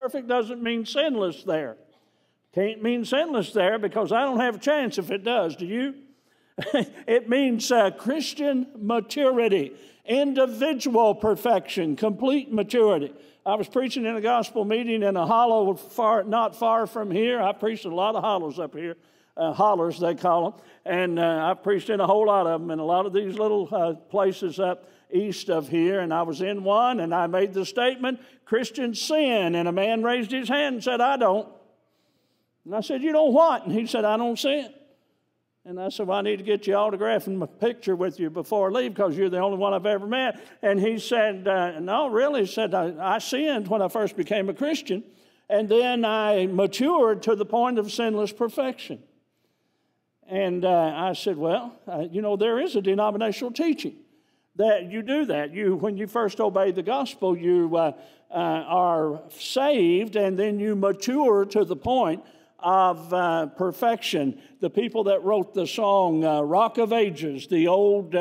perfect doesn't mean sinless there. Can't mean sinless there because I don't have a chance if it does. Do you? It means Christian maturity, individual perfection, complete maturity. I was preaching in a gospel meeting in a hollow not far from here. I preached in a lot of hollows up here, hollers they call them, and I preached in a whole lot of them in a lot of these little places up east of here, and I was in one, and I made the statement, Christians sin, and a man raised his hand and said, I don't. And I said, you don't what? And he said, I don't sin. And I said, well, I need to get your autograph and my picture with you before I leave because you're the only one I've ever met. And he said, no, really. He said, I sinned when I first became a Christian, and then I matured to the point of sinless perfection. And I said, well, there is a denominational teaching that you do that. When you first obey the gospel, you are saved, and then you mature to the point of perfection. The people that wrote the song Rock of Ages, the old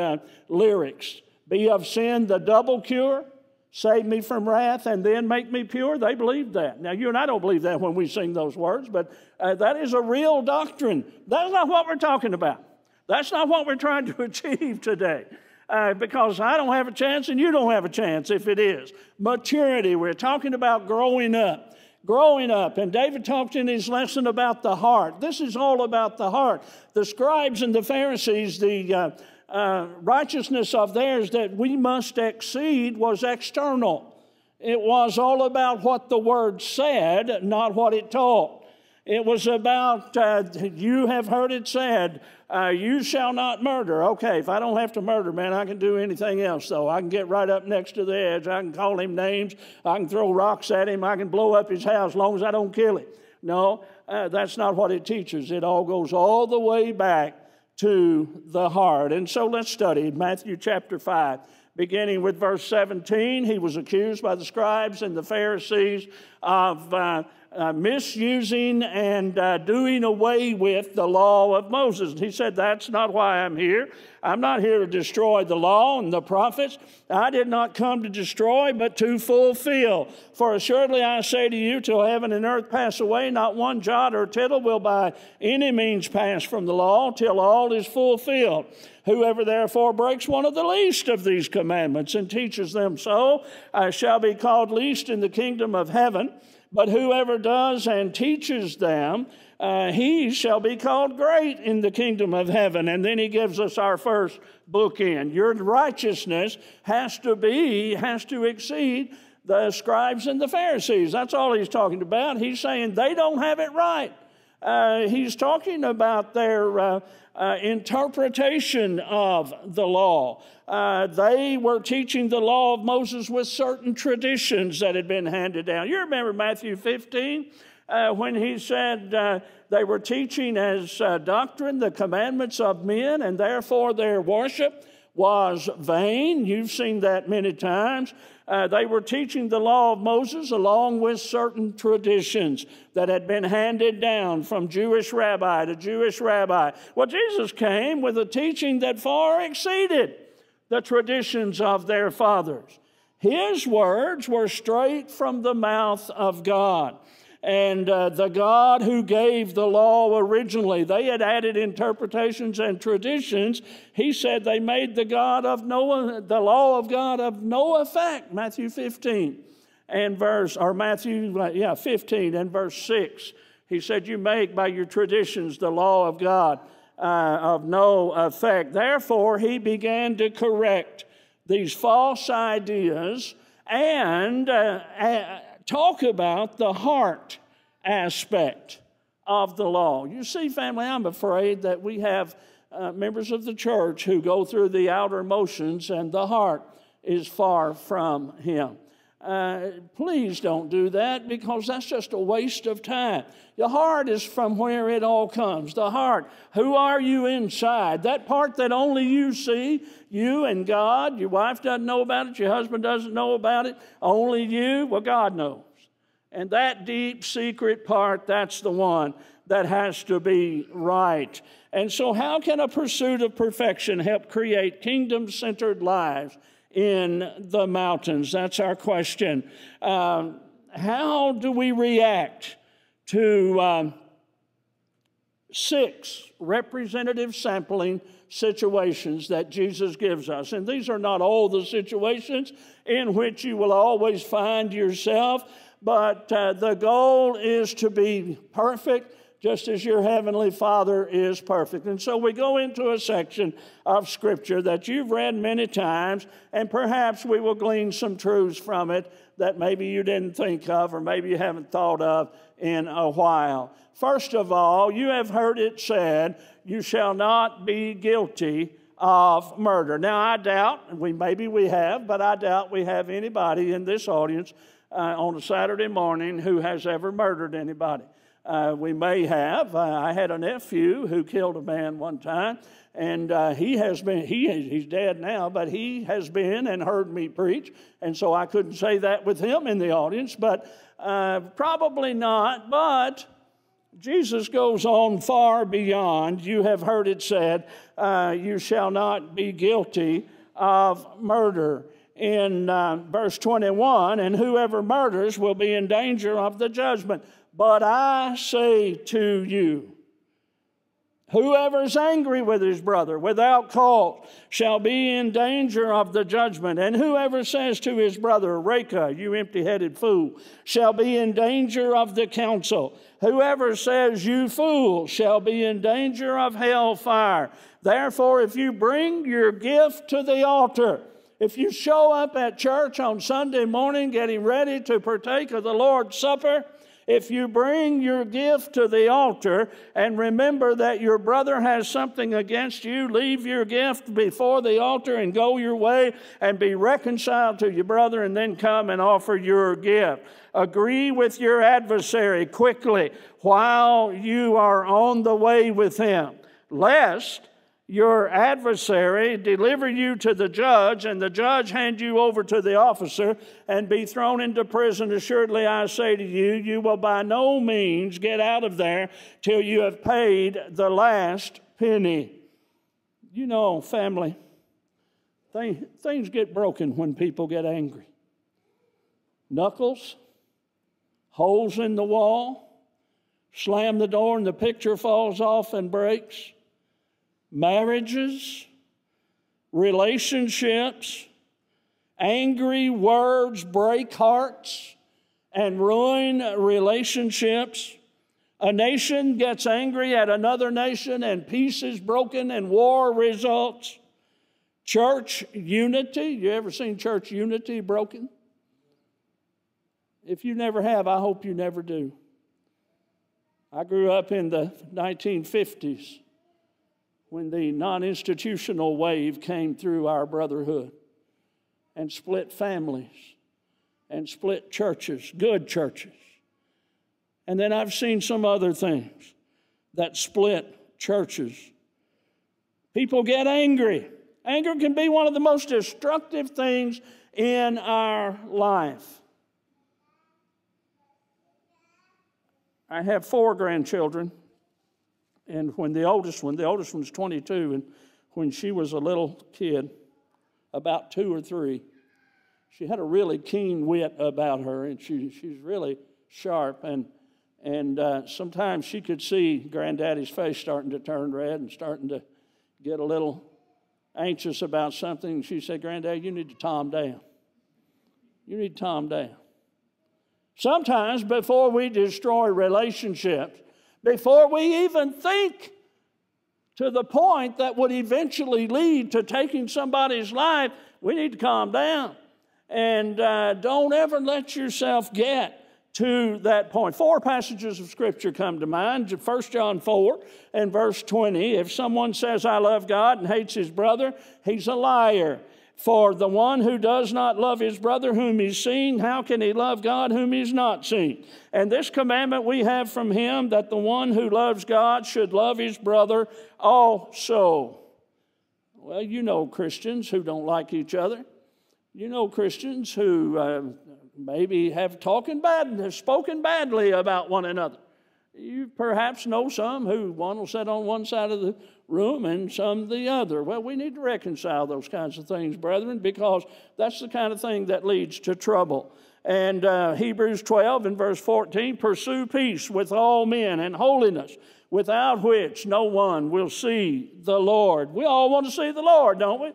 lyrics, be of sin the double cure, save me from wrath, and then make me pure, they believed that. Now, you and I don't believe that when we sing those words, but that is a real doctrine. That's not what we're talking about. That's not what we're trying to achieve today. Because I don't have a chance and you don't have a chance if it is. Maturity, we're talking about growing up. Growing up, and David talked in his lesson about the heart. This is all about the heart. The scribes and the Pharisees, the righteousness of theirs that we must exceed was external. It was all about what the Word said, not what it taught. It was about, you have heard it said, you shall not murder. Okay, if I don't have to murder, man, I can do anything else, though. I can get right up next to the edge. I can call him names. I can throw rocks at him. I can blow up his house as long as I don't kill him. No, that's not what it teaches. It all goes all the way back to the heart. And so let's study Matthew chapter 5. Beginning with verse 17, he was accused by the scribes and the Pharisees of misusing and doing away with the law of Moses. And he said, that's not why I'm here. I'm not here to destroy the law and the prophets. I did not come to destroy, but to fulfill. For assuredly I say to you, till heaven and earth pass away, not one jot or tittle will by any means pass from the law till all is fulfilled. Whoever therefore breaks one of the least of these commandments and teaches them so shall be called least in the kingdom of heaven. But whoever does and teaches them, he shall be called great in the kingdom of heaven. And then he gives us our first bookend. Your righteousness has to exceed the scribes and the Pharisees. That's all he's talking about. He's saying they don't have it right. He's talking about their interpretation of the law. They were teaching the law of Moses with certain traditions that had been handed down. You remember Matthew 15 when he said they were teaching as doctrine the commandments of men, and therefore their worship was vain. You've seen that many times. They were teaching the law of Moses along with certain traditions that had been handed down from Jewish rabbi to Jewish rabbi. Well, Jesus came with a teaching that far exceeded the traditions of their fathers. His words were straight from the mouth of God. And the God who gave the law originally, they had added interpretations and traditions. He said they made the law of God of no effect. Matthew 15 and 15 and verse 6. He said, you make by your traditions the law of God of no effect. Therefore, he began to correct these false ideas and talk about the heart aspect of the law. You see, family, I'm afraid that we have members of the church who go through the outer motions and the heart is far from him. Please don't do that, because that's just a waste of time. The heart is from where it all comes. The heart. Who are you inside? That part that only you see, you and God. Your wife doesn't know about it. Your husband doesn't know about it. Only you. Well, God knows. And that deep secret part, that's the one that has to be right. And so how can a pursuit of perfection help create kingdom-centered lives in the mountains? That's our question. how do we react to 6 representative sampling situations that Jesus gives us? And these are not all the situations in which you will always find yourself, but the goal is to be perfect, just as your Heavenly Father is perfect. And so we go into a section of Scripture that you've read many times, and perhaps we will glean some truths from it that maybe you didn't think of or maybe you haven't thought of in a while. First of all, you have heard it said, you shall not be guilty of murder. Now, I doubt, maybe we have, but I doubt we have anybody in this audience on a Saturday morning who has ever murdered anybody. We may have. I had a nephew who killed a man one time, and he's dead now, but he has been and heard me preach, and so I couldn't say that with him in the audience, but probably not. But Jesus goes on far beyond. You have heard it said, you shall not be guilty of murder. In verse 21, and whoever murders will be in danger of the judgment. But I say to you, whoever is angry with his brother without cause shall be in danger of the judgment. And whoever says to his brother, Reka, you empty-headed fool, shall be in danger of the council. Whoever says, you fool, shall be in danger of hell fire. Therefore, if you bring your gift to the altar, if you show up at church on Sunday morning getting ready to partake of the Lord's Supper, if you bring your gift to the altar and remember that your brother has something against you, leave your gift before the altar and go your way and be reconciled to your brother, and then come and offer your gift. Agree with your adversary quickly while you are on the way with him, lest your adversary deliver you to the judge, and the judge hand you over to the officer and be thrown into prison. Assuredly, I say to you, you will by no means get out of there till you have paid the last penny. You know, family, things get broken when people get angry. Knuckles, holes in the wall, slam the door and the picture falls off and breaks. Marriages, relationships, angry words break hearts and ruin relationships. A nation gets angry at another nation and peace is broken and war results. Church unity, you ever seen church unity broken? If you never have, I hope you never do. I grew up in the 1950s. When the non-institutional wave came through our brotherhood and split families and split churches, good churches. And then I've seen some other things that split churches. People get angry. Anger can be one of the most destructive things in our life. I have 4 grandchildren. And when the oldest one's 22, and when she was a little kid, about 2 or 3, she had a really keen wit about her, and she's really sharp. And sometimes she could see Granddaddy's face starting to turn red and starting to get a little anxious about something. And she said, Granddad, you need to calm down. You need to calm down. Sometimes before we destroy relationships, before we even think to the point that would eventually lead to taking somebody's life, we need to calm down. And don't ever let yourself get to that point. 4 passages of Scripture come to mind. 1 John 4 and verse 20. If someone says, I love God and hates his brother, he's a liar. For the one who does not love his brother whom he's seen, how can he love God whom he's not seen? And this commandment we have from him, that the one who loves God should love his brother also. Well, you know Christians who don't like each other. You know Christians who maybe have spoken badly about one another. You perhaps know some who one will sit on one side of the room and some the other. Well, we need to reconcile those kinds of things, brethren, because that's the kind of thing that leads to trouble. And Hebrews 12 and verse 14, pursue peace with all men and holiness, without which no one will see the Lord. We all want to see the Lord, don't we?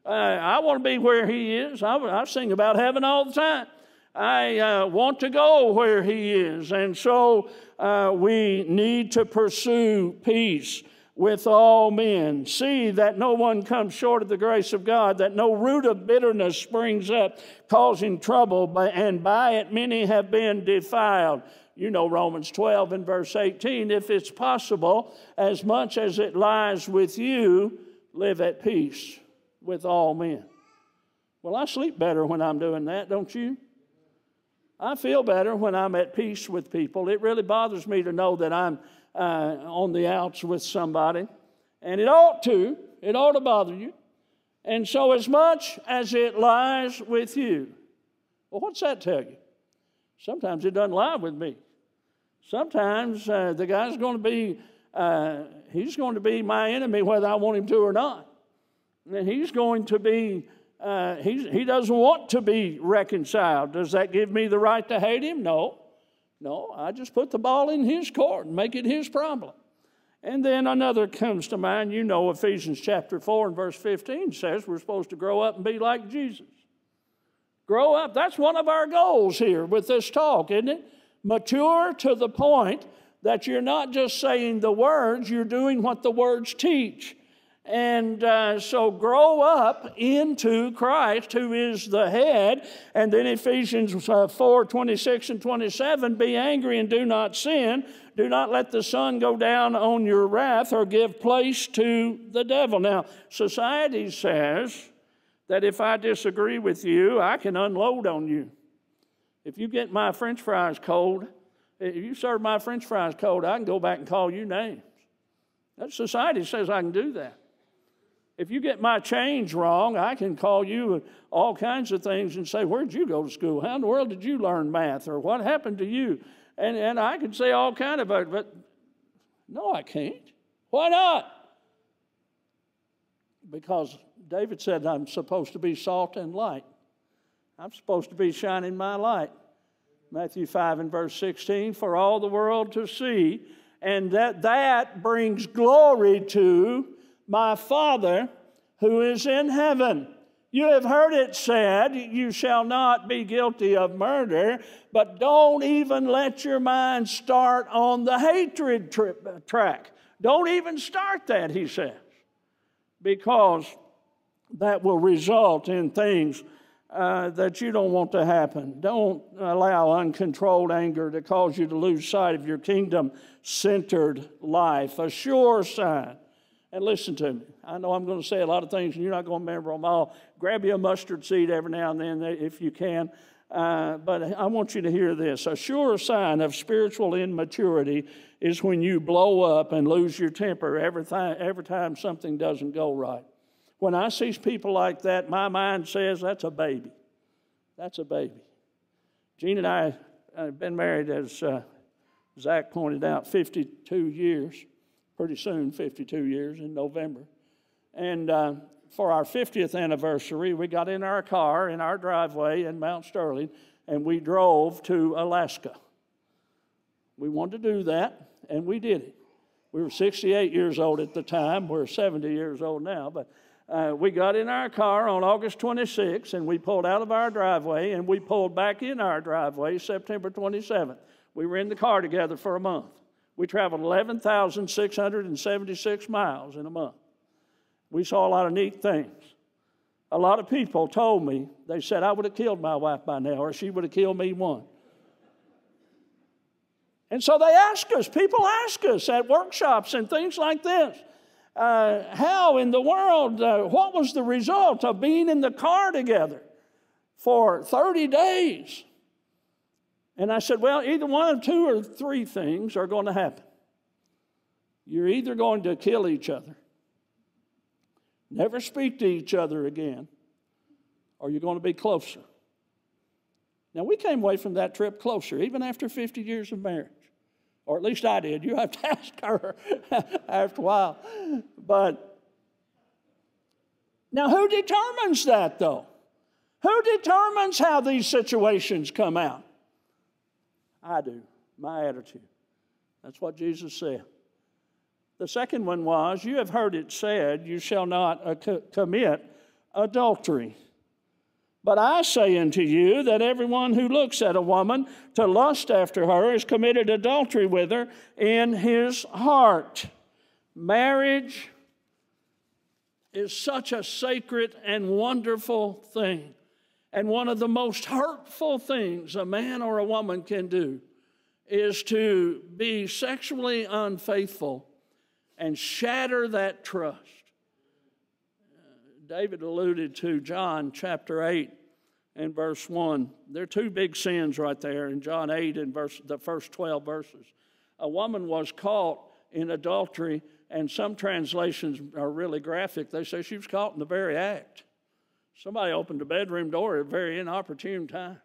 I want to be where He is. I sing about heaven all the time. I want to go where He is. And so we need to pursue peace with all men. See that no one comes short of the grace of God, that no root of bitterness springs up, causing trouble, and by it many have been defiled. You know Romans 12 and verse 18, if it's possible, as much as it lies with you, live at peace with all men. Well, I sleep better when I'm doing that, don't you? I feel better when I'm at peace with people. It really bothers me to know that I'm on the outs with somebody. And it ought to bother you. And so as much as it lies with you. Well, what's that tell you? Sometimes it doesn't lie with me. Sometimes the guy's going to be, he's going to be my enemy whether I want him to or not. And he's going to be, he doesn't want to be reconciled. Does that give me the right to hate him? No. No, I just put the ball in his court and make it his problem. And then another comes to mind. You know, Ephesians chapter 4 and verse 15 says we're supposed to grow up and be like Jesus. Grow up. That's one of our goals here with this talk, isn't it? Mature to the point that you're not just saying the words, you're doing what the words teach. And so grow up into Christ, who is the head. And then Ephesians 4, 26 and 27, be angry and do not sin. Do not let the sun go down on your wrath or give place to the devil. Now, society says that if I disagree with you, I can unload on you. If you get my French fries cold, if you serve my French fries cold, I can go back and call you names. That society says I can do that. If you get my change wrong, I can call you all kinds of things and say, where'd you go to school? How in the world did you learn math? Or what happened to you? And I can say all kind of it, but no, I can't. Why not? Because David said I'm supposed to be salt and light. I'm supposed to be shining my light. Matthew 5 and verse 16, for all the world to see, and that brings glory to my Father who is in heaven. You have heard it said, you shall not be guilty of murder, but don't even let your mind start on the hatred track. Don't even start that, he says, because that will result in things that you don't want to happen. Don't allow uncontrolled anger to cause you to lose sight of your kingdom-centered life. A sure sign. And listen to me. I know I'm going to say a lot of things and you're not going to remember them all. Grab you a mustard seed every now and then if you can. But I want you to hear this. A sure sign of spiritual immaturity is when you blow up and lose your temper every time something doesn't go right. When I see people like that, my mind says that's a baby. That's a baby. Jean and I have been married, as Zach pointed out, 52 years. Pretty soon, 52 years in November. And for our 50th anniversary, we got in our car in our driveway in Mount Sterling, and we drove to Alaska. We wanted to do that, and we did it. We were 68 years old at the time. We're 70 years old now, but we got in our car on August 26th, and we pulled out of our driveway, and we pulled back in our driveway September 27th. We were in the car together for a month. We traveled 11,676 miles in a month. We saw a lot of neat things. A lot of people told me, they said, I would have killed my wife by now, or she would have killed me one. And so they ask us, people ask us at workshops and things like this, how in the world, what was the result of being in the car together for 30 days? And I said, well, either one of two or three things are going to happen. You're either going to kill each other, never speak to each other again, or you're going to be closer. Now, we came away from that trip closer, even after 50 years of marriage. Or at least I did. You have to ask her after a while. But now, who determines that, though? Who determines how these situations come out? I do. My attitude. That's what Jesus said. The second one was, you have heard it said, you shall not commit adultery. But I say unto you that everyone who looks at a woman to lust after her has committed adultery with her in his heart. Marriage is such a sacred and wonderful thing. And one of the most hurtful things a man or a woman can do is to be sexually unfaithful and shatter that trust. David alluded to John chapter 8 and verse 1. There are two big sins right there in John 8 and the first 12 verses. A woman was caught in adultery, and some translations are really graphic. They say she was caught in the very act. Somebody opened the bedroom door at a very inopportune time.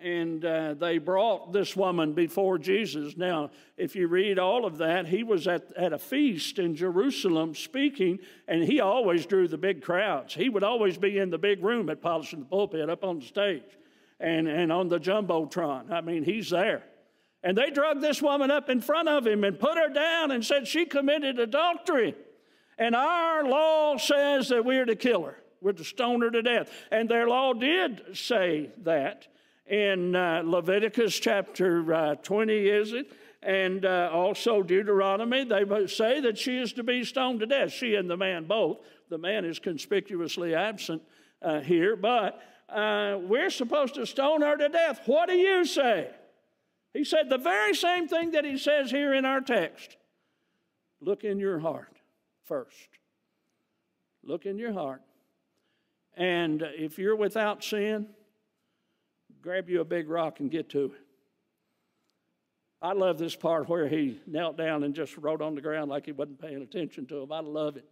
And they brought this woman before Jesus. Now, if you read all of that, he was at a feast in Jerusalem speaking, and he always drew the big crowds. He would always be in the big room at Polishing the Pulpit, up on the stage, and on the Jumbotron. I mean, he's there. And they drug this woman up in front of him and put her down and said she committed adultery. And our law says that we're to kill her. We're to stone her to death. And their law did say that. In Leviticus chapter 20, is it? And also Deuteronomy, they say that she is to be stoned to death. She and the man both. The man is conspicuously absent here. But we're supposed to stone her to death. What do you say? He said the very same thing that he says here in our text. Look in your heart first. Look in your heart. And if you're without sin, grab you a big rock and get to it. I love this part where he knelt down and just wrote on the ground like he wasn't paying attention to him. I love it.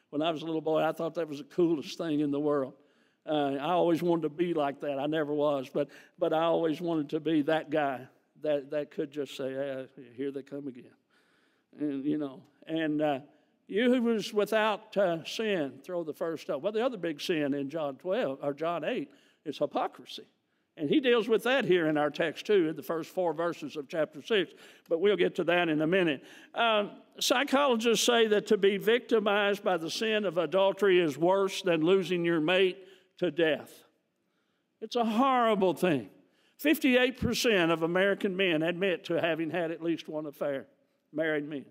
When I was a little boy, I thought that was the coolest thing in the world. I always wanted to be like that. I never was, but I always wanted to be that guy that could just say, here they come again. And, you who was without sin, throw the first stone. Well, the other big sin in John 8 is hypocrisy. And he deals with that here in our text too, in the first 4 verses of chapter 6. But we'll get to that in a minute. Psychologists say that to be victimized by the sin of adultery is worse than losing your mate to death. It's a horrible thing. 58% of American men admit to having had at least one affair, married men.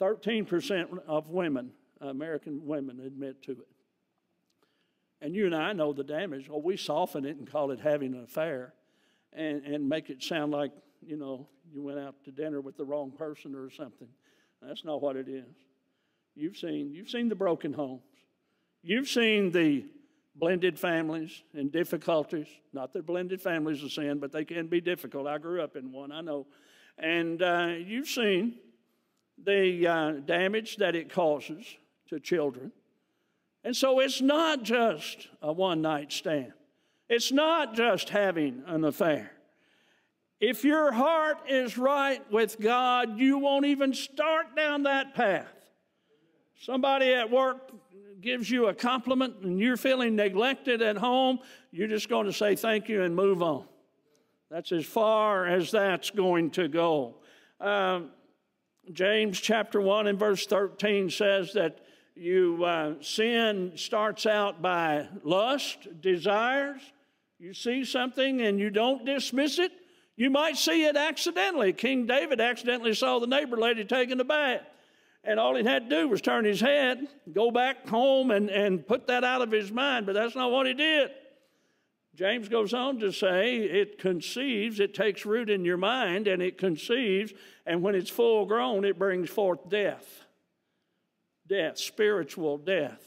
13% of women, American women, admit to it. And you and I know the damage. Well, we soften it and call it having an affair and make it sound like, you went out to dinner with the wrong person or something. That's not what it is. You've seen the broken homes. You've seen the blended families and difficulties. Not that blended families are sin, but they can be difficult. I grew up in one, I know. And you've seen the damage that it causes to children. And so it's not just a one-night stand. It's not just having an affair. If your heart is right with God, you won't even start down that path. Somebody at work gives you a compliment and you're feeling neglected at home, you're just going to say thank you and move on. That's as far as that's going to go. James chapter 1 and verse 13 says that sin starts out by lust, desires. You see something and you don't dismiss it. You might see it accidentally. King David accidentally saw the neighbor lady taking a bath. And all he had to do was turn his head, go back home and put that out of his mind. But that's not what he did. James goes on to say it conceives, it takes root in your mind, and it conceives. And when it's full grown, it brings forth death. Death, spiritual death,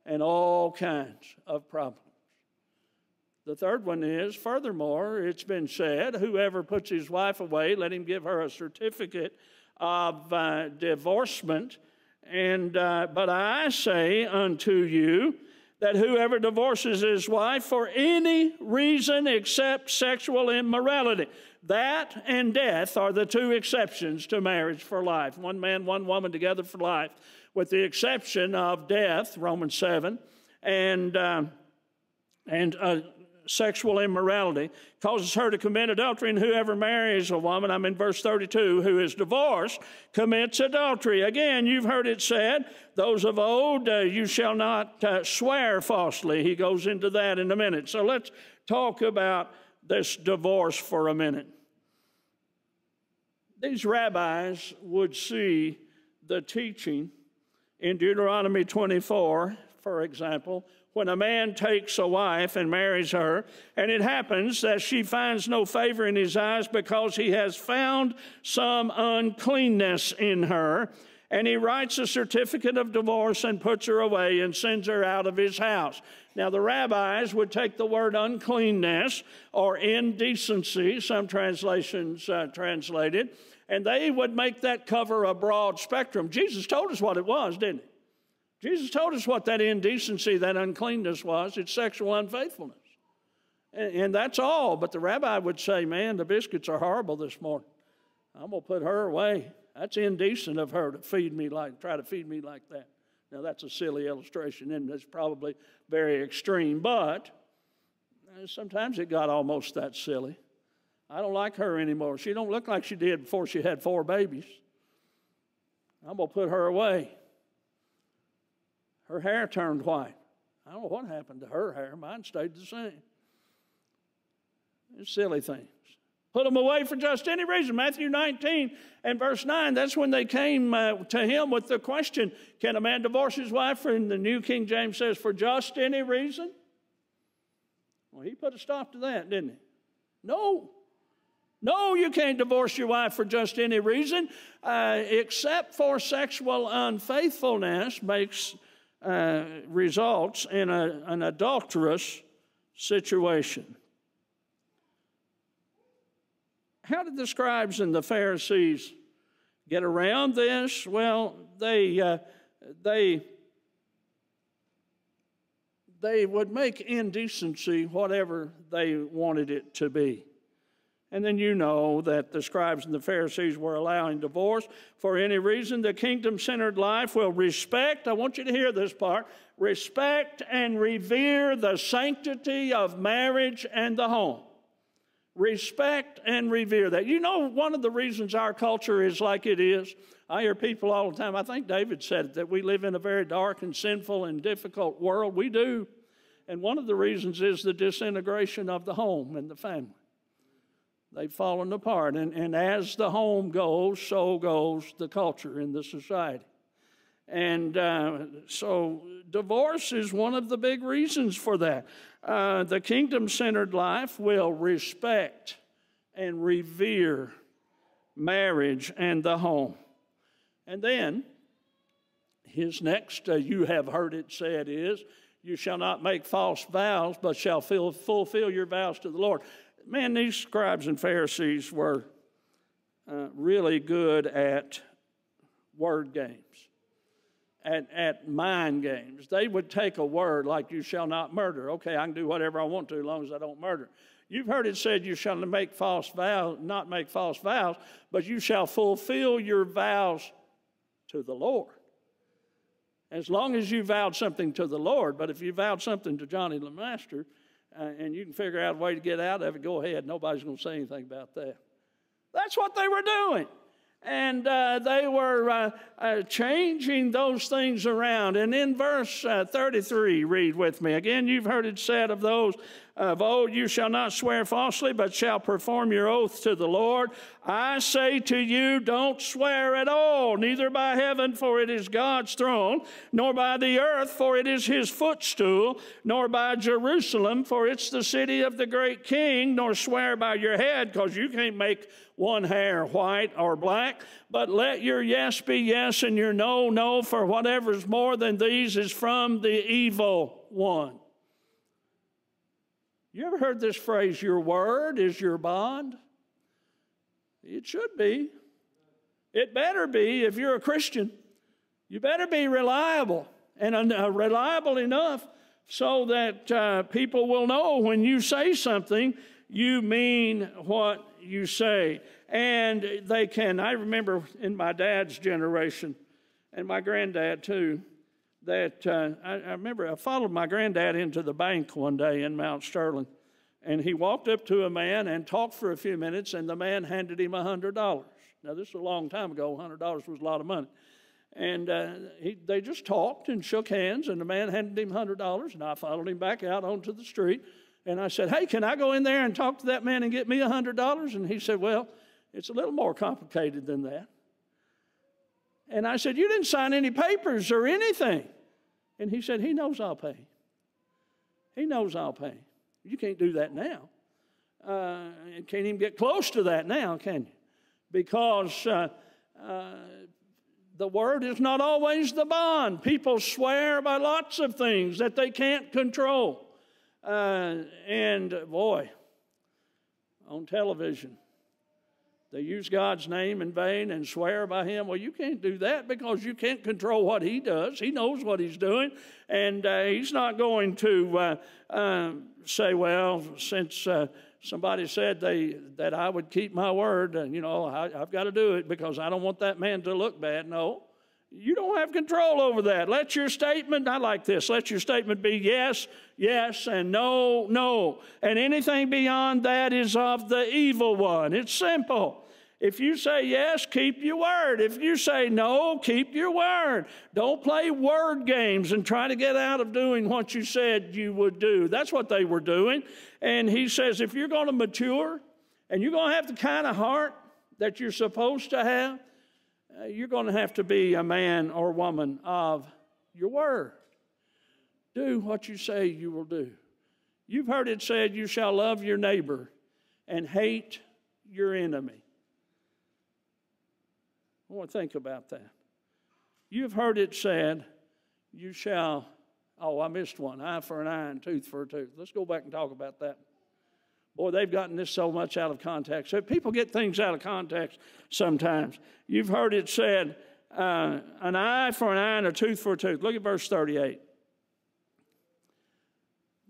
and all kinds of problems. The third one is, furthermore, it's been said, whoever puts his wife away, let him give her a certificate of divorcement. But I say unto you that whoever divorces his wife for any reason except sexual immorality, that and death are the two exceptions to marriage for life. One man, one woman together for life, with the exception of death, Romans 7, and and sexual immorality, causes her to commit adultery, and whoever marries a woman, I'm in verse 32, who is divorced, commits adultery. Again, you've heard it said, those of old, you shall not swear falsely. He goes into that in a minute. So let's talk about this divorce for a minute. These rabbis would see the teaching in Deuteronomy 24, for example, when a man takes a wife and marries her, and it happens that she finds no favor in his eyes because he has found some uncleanness in her, and he writes a certificate of divorce and puts her away and sends her out of his house. Now, the rabbis would take the word uncleanness or indecency, some translations translated, and they would make that cover a broad spectrum. Jesus told us what it was, didn't he? Jesus told us what that indecency, that uncleanness was. It's sexual unfaithfulness. And that's all. But the rabbi would say, man, the biscuits are horrible this morning. I'm going to put her away. That's indecent of her to try to feed me like that. Now, that's a silly illustration, and it's probably very extreme. But sometimes it got almost that silly. I don't like her anymore. She don't look like she did before she had 4 babies. I'm going to put her away. Her hair turned white. I don't know what happened to her hair. Mine stayed the same. It's silly things. Put them away for just any reason. Matthew 19 and verse 9, that's when they came to him with the question, can a man divorce his wife? And the New King James says, for just any reason? Well, he put a stop to that, didn't he? No. No, you can't divorce your wife for just any reason, except for sexual unfaithfulness results in an adulterous situation. How did the scribes and the Pharisees get around this? Well, they would make indecency whatever they wanted it to be. And then you know that the scribes and the Pharisees were allowing divorce for any reason. The kingdom-centered life will respect, I want you to hear this part, respect and revere the sanctity of marriage and the home. Respect and revere that. You know, one of the reasons our culture is like it is, I hear people all the time, I think David said it, that we live in a very dark and sinful and difficult world. We do. And one of the reasons is the disintegration of the home and the family. They've fallen apart. And as the home goes, so goes the culture in the society. And so divorce is one of the big reasons for that. The kingdom-centered life will respect and revere marriage and the home. And then his next, you have heard it said, is, you shall not make false vows, but shall fulfill your vows to the Lord. Man, these scribes and Pharisees were really good at word games, at mind games. They would take a word like you shall not murder. Okay, I can do whatever I want to as long as I don't murder. You've heard it said you shall not make false vows, but you shall fulfill your vows to the Lord. As long as you vowed something to the Lord, but if you vowed something to Johnny the Master, and you can figure out a way to get out of it, go ahead. Nobody's going to say anything about that. That's what they were doing. And they were changing those things around. And in verse 33, read with me. Again, you've heard it said of those of old, you shall not swear falsely, but shall perform your oath to the Lord. I say to you, don't swear at all, neither by heaven, for it is God's throne, nor by the earth, for it is his footstool, nor by Jerusalem, for it's the city of the great king, nor swear by your head, because you can't make one hair white or black, but let your yes be yes and your no, no, for whatever's more than these is from the evil one. You ever heard this phrase, your word is your bond? It should be. It better be if you're a Christian. You better be reliable, and reliable enough so that people will know when you say something, you mean what you say. And they can, I remember in my dad's generation, and my granddad too, that I remember I followed my granddad into the bank one day in Mount Sterling, and he walked up to a man and talked for a few minutes, and the man handed him $100. Now, this was a long time ago. $100 was a lot of money. And they just talked and shook hands, and the man handed him $100, and I followed him back out onto the street. And I said, hey, can I go in there and talk to that man and get me $100? And he said, well, it's a little more complicated than that. And I said, you didn't sign any papers or anything. And he said, he knows I'll pay. He knows I'll pay. You can't do that now. You can't even get close to that now, can you? Because the word is not always the bond. People swear by lots of things that they can't control. And boy, on television, they use God's name in vain and swear by him. Well, you can't do that because you can't control what he does. He knows what he's doing, and he's not going to say, well, since somebody said that I would keep my word, I've got to do it because I don't want that man to look bad. No, you don't have control over that. Let your statement, I like this, let your statement be yes, yes, and no, no. And anything beyond that is of the evil one. It's simple. If you say yes, keep your word. If you say no, keep your word. Don't play word games and try to get out of doing what you said you would do. That's what they were doing. And he says, if you're going to mature and you're going to have the kind of heart that you're supposed to have, you're going to have to be a man or woman of your word. Do what you say you will do. You've heard it said, you shall love your neighbor and hate your enemy. I want to think about that. You've heard it said, you shall, I missed one, eye for an eye and tooth for a tooth. Let's go back and talk about that. Boy, they've gotten this so much out of context. So people get things out of context sometimes. You've heard it said, an eye for an eye and a tooth for a tooth. Look at verse 38.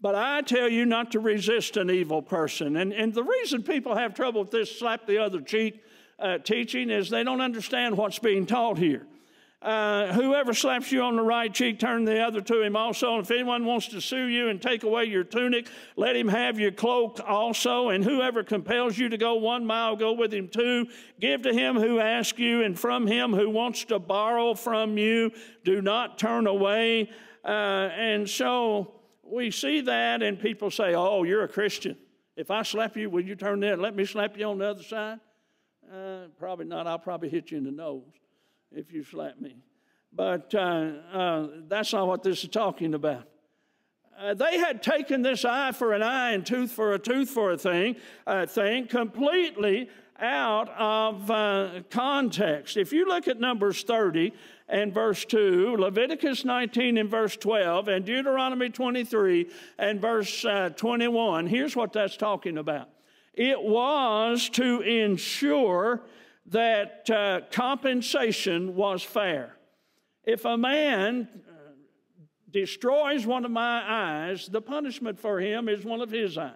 But I tell you not to resist an evil person. And the reason people have trouble with this slap the other cheek teaching is they don't understand what's being taught here. Whoever slaps you on the right cheek, turn the other to him also. And if anyone wants to sue you and take away your tunic, let him have your cloak also. And whoever compels you to go 1 mile, go with him 2. Give to him who asks you, and from him who wants to borrow from you, do not turn away. And so we see that, and people say, oh, you're a Christian. If I slap you, will you turn there and let me slap you on the other side? Probably not. I'll probably hit you in the nose if you slap me. But that's not what this is talking about. They had taken this eye for an eye and tooth for a thing completely out of context. If you look at Numbers 30 and verse 2, Leviticus 19 and verse 12, and Deuteronomy 23 and verse 21, here's what that's talking about. It was to ensure that compensation was fair. If a man destroys one of my eyes, the punishment for him is one of his eyes.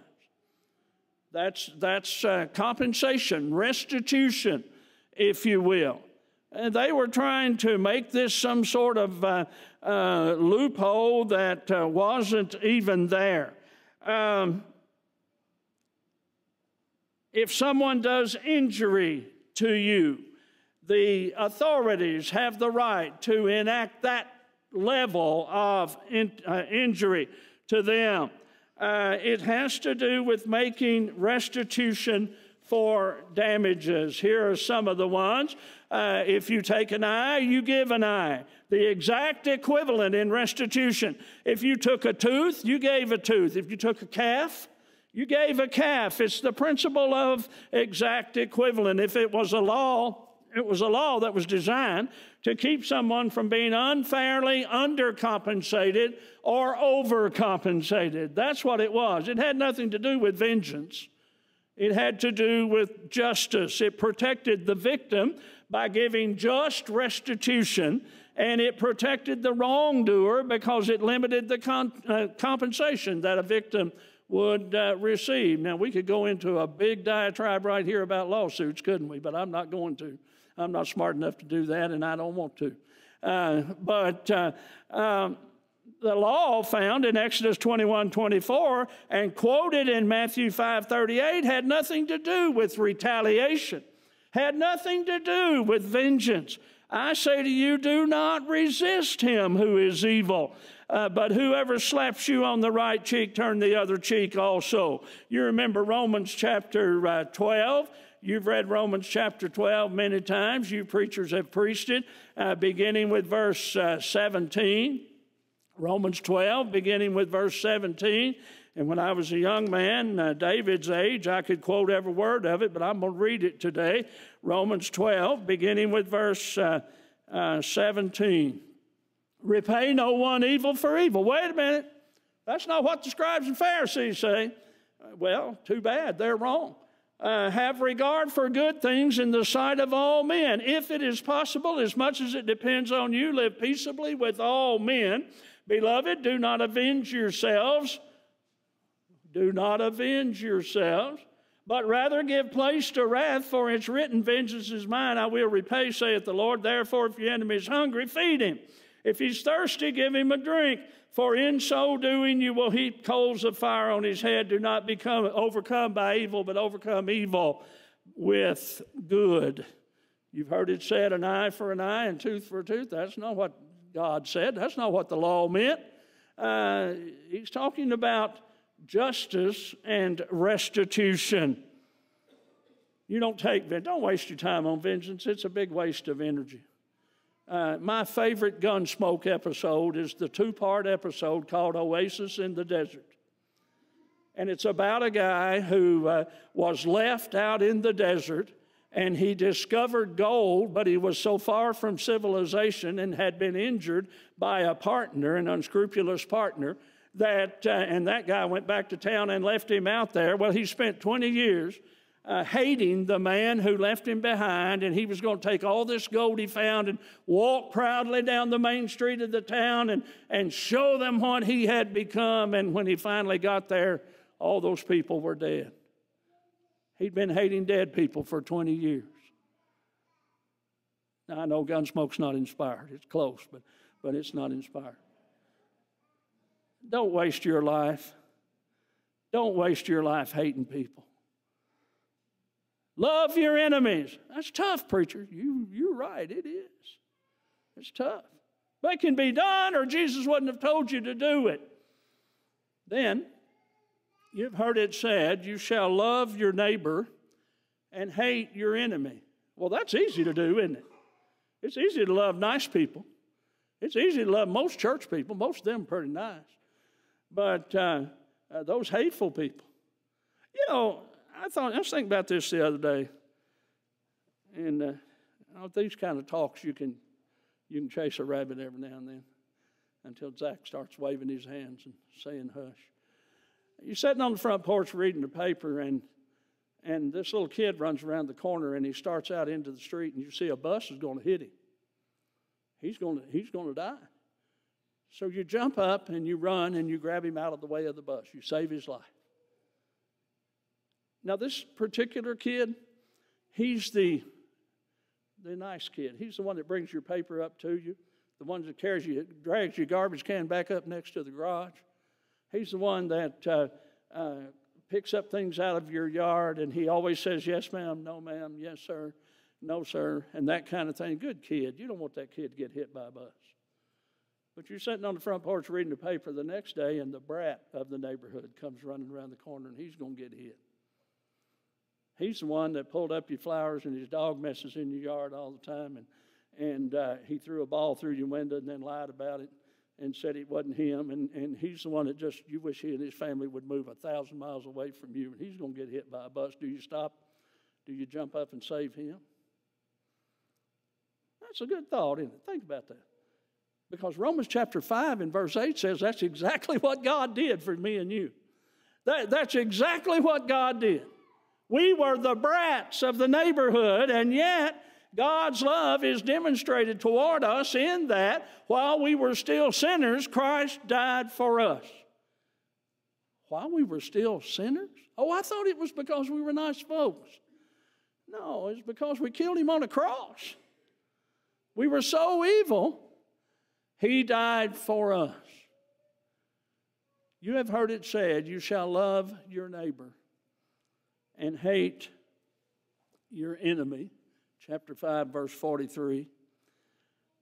That's compensation, restitution, if you will. And they were trying to make this some sort of loophole that wasn't even there. If someone does injury to you, the authorities have the right to enact that level of injury to them. It has to do with making restitution for damages. Here are some of the ones. If you take an eye, you give an eye. The exact equivalent in restitution. If you took a tooth, you gave a tooth. If you took a calf, you gave a calf. It's the principle of exact equivalent. If it was a law, it was a law that was designed to keep someone from being unfairly undercompensated or overcompensated. That's what it was. It had nothing to do with vengeance. It had to do with justice. It protected the victim by giving just restitution, and it protected the wrongdoer because it limited the compensation that a victim would receive. Now, we could go into a big diatribe right here about lawsuits, couldn't we? But I'm not going to. I'm not smart enough to do that, and I don't want to. The law found in Exodus 21:24 and quoted in Matthew 5:38 had nothing to do with retaliation, had nothing to do with vengeance. I say to you, do not resist him who is evil, but whoever slaps you on the right cheek, turn the other cheek also. You remember Romans chapter 12. You've read Romans chapter 12 many times. You preachers have preached it, beginning with verse 17. Romans 12, beginning with verse 17. And when I was a young man, David's age, I could quote every word of it, but I'm going to read it today. Romans 12, beginning with verse 17. Repay no one evil for evil. Wait a minute. That's not what the scribes and Pharisees say. Well, too bad. They're wrong. Have regard for good things in the sight of all men. If it is possible, as much as it depends on you, live peaceably with all men. Beloved, do not avenge yourselves. Do not avenge yourselves, but rather give place to wrath, for it's written, vengeance is mine, I will repay, saith the Lord. Therefore, if your enemy is hungry, feed him. If he's thirsty, give him a drink. For in so doing, you will heap coals of fire on his head. Do not become overcome by evil, but overcome evil with good. You've heard it said, an eye for an eye and tooth for a tooth. That's not what God said. That's not what the law meant. He's talking about justice and restitution. You don't waste your time on vengeance. It's a big waste of energy. My favorite Gunsmoke episode is the two-part episode called Oasis in the Desert. And it's about a guy who was left out in the desert, and he discovered gold, but he was so far from civilization and had been injured by a partner, an unscrupulous partner, and that guy went back to town and left him out there. Well, he spent 20 years hating the man who left him behind, and he was going to take all this gold he found and walk proudly down the main street of the town and show them what he had become. And when he finally got there, all those people were dead. He'd been hating dead people for 20 years. Now, I know Gunsmoke's not inspired. It's close, but it's not inspired. Don't waste your life. Don't waste your life hating people. Love your enemies. That's tough, preacher. You're right, it is. It's tough. But it can be done, or Jesus wouldn't have told you to do it. Then, you've heard it said, you shall love your neighbor and hate your enemy. Well, that's easy to do, isn't it? It's easy to love nice people. It's easy to love most church people. Most of them are pretty nice. But those hateful people. You know, I was thinking about this the other day. And these kind of talks, you can chase a rabbit every now and then until Zach starts waving his hands and saying hush. You're sitting on the front porch reading the paper, and this little kid runs around the corner, and he starts out into the street, and you see a bus is going to hit him. He's going to die. So you jump up, and you run, and you grab him out of the way of the bus. You save his life. Now, this particular kid, he's the nice kid. He's the one that brings your paper up to you, the one that drags your garbage can back up next to the garage. He's the one that picks up things out of your yard, and he always says, yes, ma'am, no, ma'am, yes, sir, no, sir, and that kind of thing. Good kid. You don't want that kid to get hit by a bus. But you're sitting on the front porch reading the paper the next day, and the brat of the neighborhood comes running around the corner, and he's going to get hit. He's the one that pulled up your flowers, and his dog messes in your yard all the time, and he threw a ball through your window and then lied about it and said it wasn't him, and he's the one that you wish he and his family would move 1,000 miles away from you, and he's going to get hit by a bus. Do you stop? Do you jump up and save him? That's a good thought, isn't it? Think about that. Because Romans chapter 5 and verse 8 says that's exactly what God did for me and you. That's exactly what God did. We were the brats of the neighborhood, and yet God's love is demonstrated toward us in that while we were still sinners, Christ died for us. While we were still sinners? Oh, I thought it was because we were nice folks. No, it's because we killed him on a cross. We were so evil He died for us. You have heard it said, you shall love your neighbor and hate your enemy. Chapter 5, verse 43.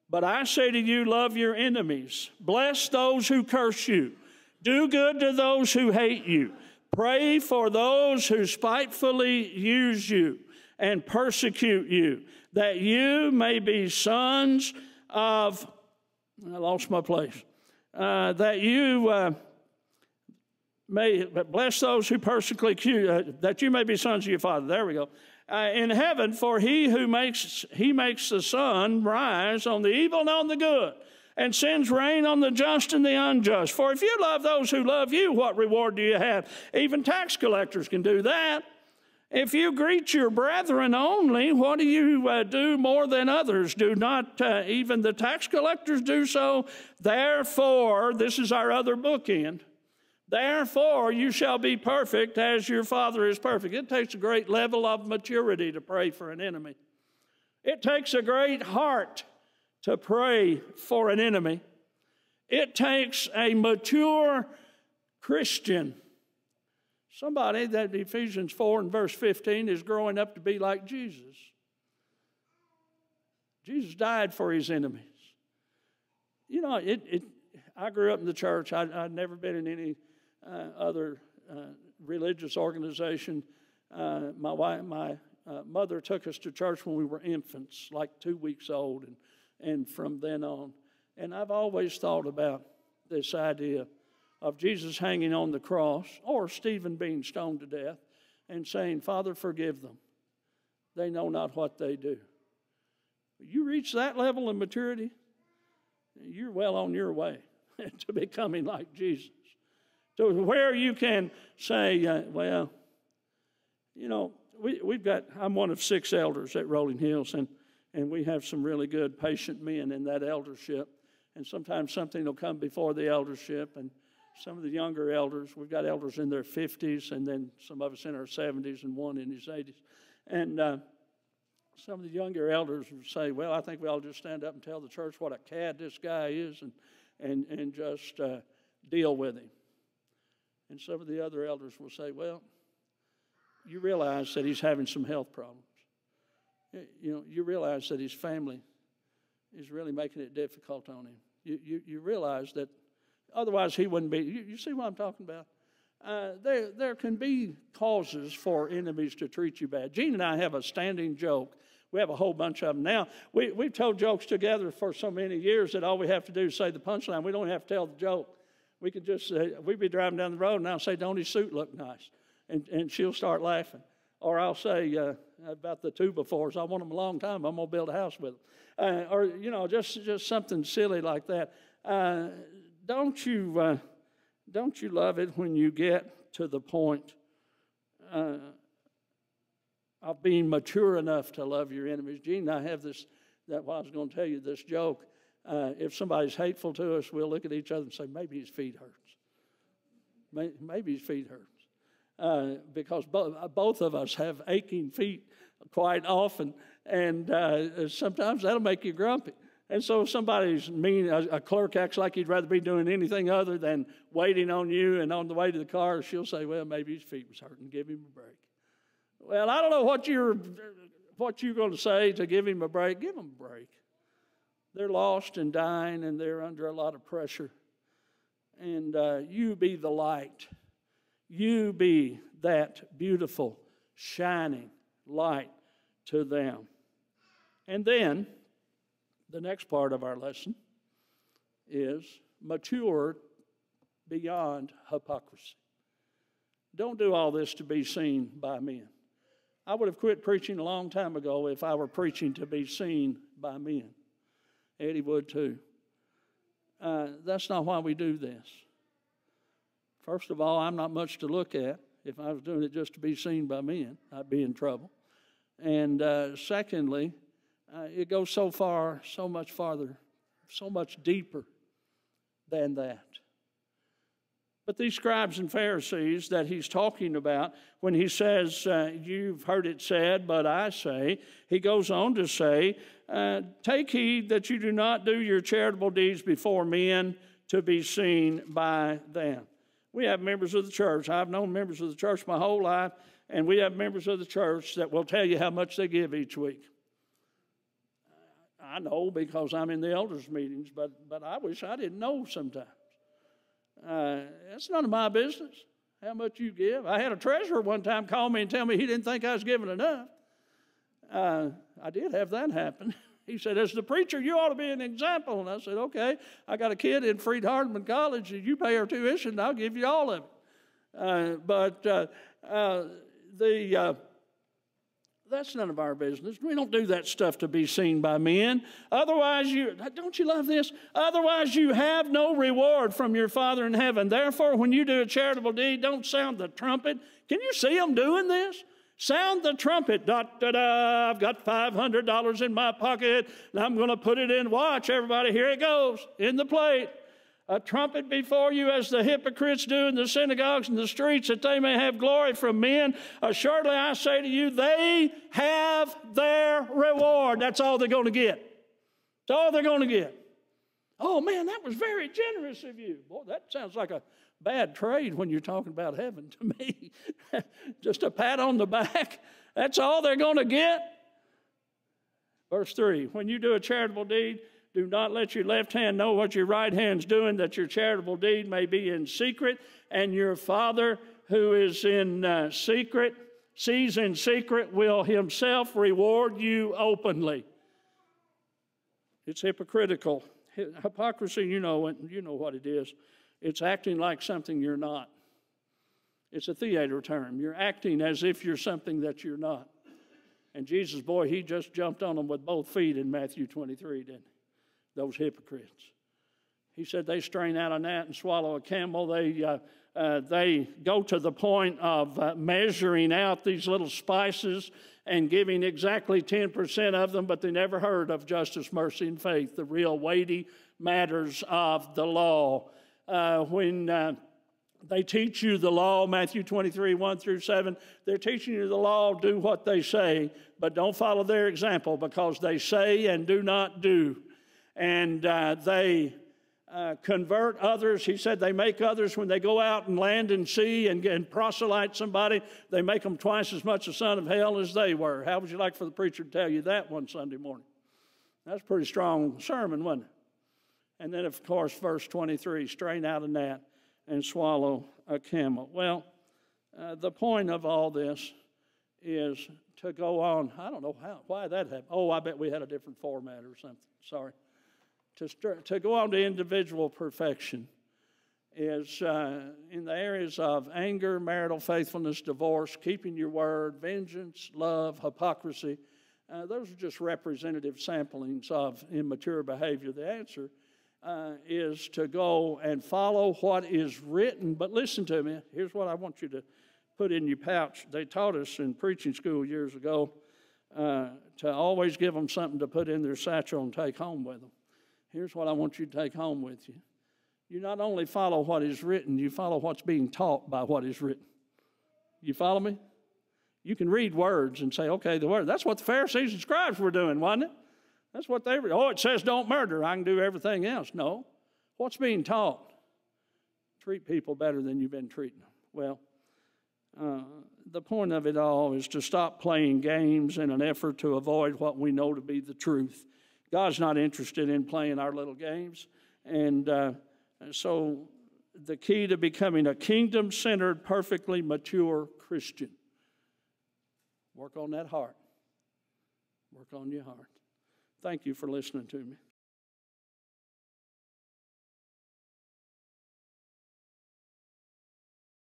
But I say to you, love your enemies. Bless those who curse you. Do good to those who hate you. Pray for those who spitefully use you and persecute you, that you may be sons of, I lost my place, that you may bless those who persecute you, that you may be sons of your Father. There we go. In heaven, for he makes the sun rise on the evil and on the good, and sends rain on the just and the unjust. For if you love those who love you, what reward do you have? Even tax collectors can do that. If you greet your brethren only, what do you do more than others? Do not even the tax collectors do so? Therefore, this is our other bookend. Therefore, you shall be perfect as your Father is perfect. It takes a great level of maturity to pray for an enemy. It takes a great heart to pray for an enemy. It takes a mature Christian, somebody that Ephesians 4 and verse 15 is growing up to be like Jesus. Jesus died for his enemies. You know, I grew up in the church. I'd never been in any other religious organization. My mother took us to church when we were infants, like 2 weeks old, and from then on. And I've always thought about this idea of Jesus hanging on the cross or Stephen being stoned to death and saying, Father, forgive them. They know not what they do. You reach that level of maturity, you're well on your way to becoming like Jesus. To where you can say, well, you know, I'm one of 6 elders at Rolling Hills, and we have some really good patient men in that eldership. And sometimes something will come before the eldership, and some of the younger elders, we've got elders in their 50s, and then some of us in our 70s, and one in his 80s. And some of the younger elders would say, well, I think we ought to just stand up and tell the church what a cad this guy is and just deal with him. And some of the other elders will say, well, you realize that he's having some health problems. You know, you realize that his family is really making it difficult on him. You realize that otherwise he wouldn't be. You see what I'm talking about? There can be causes for enemies to treat you bad. Gene and I have a standing joke. We have a whole bunch of them now. We've told jokes together for so many years that all we have to do is say the punchline. We don't have to tell the joke. We could just say, we'd be driving down the road and I'll say, don't his suit look nice? And she'll start laughing. Or I'll say about the 2x4s, I want them a long time. I'm going to build a house with them. Or, you know, just something silly like that. Don't you love it when you get to the point of being mature enough to love your enemies? Gene and I have I was going to tell you this joke. If somebody's hateful to us, we'll look at each other and say, maybe his feet hurts. Maybe his feet hurts. Because both of us have aching feet quite often, and sometimes that'll make you grumpy. And so if somebody's mean, a clerk acts like he'd rather be doing anything other than waiting on you, and on the way to the car, she'll say, well, maybe his feet was hurting, give him a break. Well, I don't know what you're going to say to give him a break. Give him a break. They're lost and dying, and they're under a lot of pressure. And you be the light. You be that beautiful, shining light to them. And then, the next part of our lesson is mature beyond hypocrisy. Don't do all this to be seen by men. I would have quit preaching a long time ago if I were preaching to be seen by men. Eddie would too. That's not why we do this. First of all, I'm not much to look at. If I was doing it just to be seen by men, I'd be in trouble. And secondly, it goes so far, so much farther, so much deeper than that. But these scribes and Pharisees that he's talking about, when he says, you've heard it said, but I say, he goes on to say, take heed that you do not do your charitable deeds before men to be seen by them. We have members of the church. I've known members of the church my whole life, and we have members of the church that will tell you how much they give each week. I know because I'm in the elders' meetings, but I wish I didn't know sometimes. It's none of my business how much you give. I had a treasurer one time call me and tell me he didn't think I was giving enough. I did have that happen. He said, as the preacher, you ought to be an example. And I said, okay, I got a kid in Freed-Hardeman College, and you pay her tuition, and I'll give you all of it. That's none of our business. We don't do that stuff to be seen by men. Otherwise, don't you love this? Otherwise, you have no reward from your Father in heaven. Therefore, when you do a charitable deed, don't sound the trumpet. Can you see them doing this? Sound the trumpet. Da-da-da, I've got $500 in my pocket, and I'm going to put it in. Watch, everybody, here it goes, in the plate. A trumpet before you, as the hypocrites do in the synagogues and the streets, that they may have glory from men. Assuredly, I say to you, they have their reward. That's all they're going to get. That's all they're going to get. Oh, man, that was very generous of you. Boy, that sounds like a bad trade when you're talking about heaven to me. Just a pat on the back. That's all they're going to get. Verse 3, when you do a charitable deed, do not let your left hand know what your right hand's doing, that your charitable deed may be in secret, and your Father who is in secret, sees in secret, will himself reward you openly. It's hypocritical. Hypocrisy, you know what it is. It's acting like something you're not. It's a theater term. You're acting as if you're something that you're not. And Jesus, boy, he just jumped on them with both feet in Matthew 23, didn't he? Those hypocrites. He said they strain out a gnat and swallow a camel. They go to the point of measuring out these little spices and giving exactly 10% of them, but they never heard of justice, mercy, and faith, the real weighty matters of the law. When they teach you the law, Matthew 23, 1 through 7, they're teaching you the law, do what they say, but don't follow their example, because they say and do not do. And they convert others. He said they make others, when they go out and land and sea and proselyte somebody, they make them twice as much a son of hell as they were. How would you like for the preacher to tell you that one Sunday morning? That's a pretty strong sermon, wasn't it? And then, of course, verse 23, strain out a gnat and swallow a camel. Well, the point of all this is to go on. I don't know why that happened. Oh, I bet we had a different format or something. Sorry. To go on to individual perfection is in the areas of anger, marital faithfulness, divorce, keeping your word, vengeance, love, hypocrisy. Those are just representative samplings of immature behavior. The answer is to go and follow what is written. But listen to me. Here's what I want you to put in your pouch. They taught us in preaching school years ago to always give them something to put in their satchel and take home with them. Here's what I want you to take home with you. You not only follow what is written, you follow what's being taught by what is written. You follow me? You can read words and say, okay, the word. That's what the Pharisees and scribes were doing, wasn't it? That's what they were. Oh, it says don't murder. I can do everything else. No. What's being taught? Treat people better than you've been treating them. Well, the point of it all is to stop playing games in an effort to avoid what we know to be the truth. God's not interested in playing our little games. And so the key to becoming a kingdom-centered, perfectly mature Christian, work on that heart. Work on your heart. Thank you for listening to me.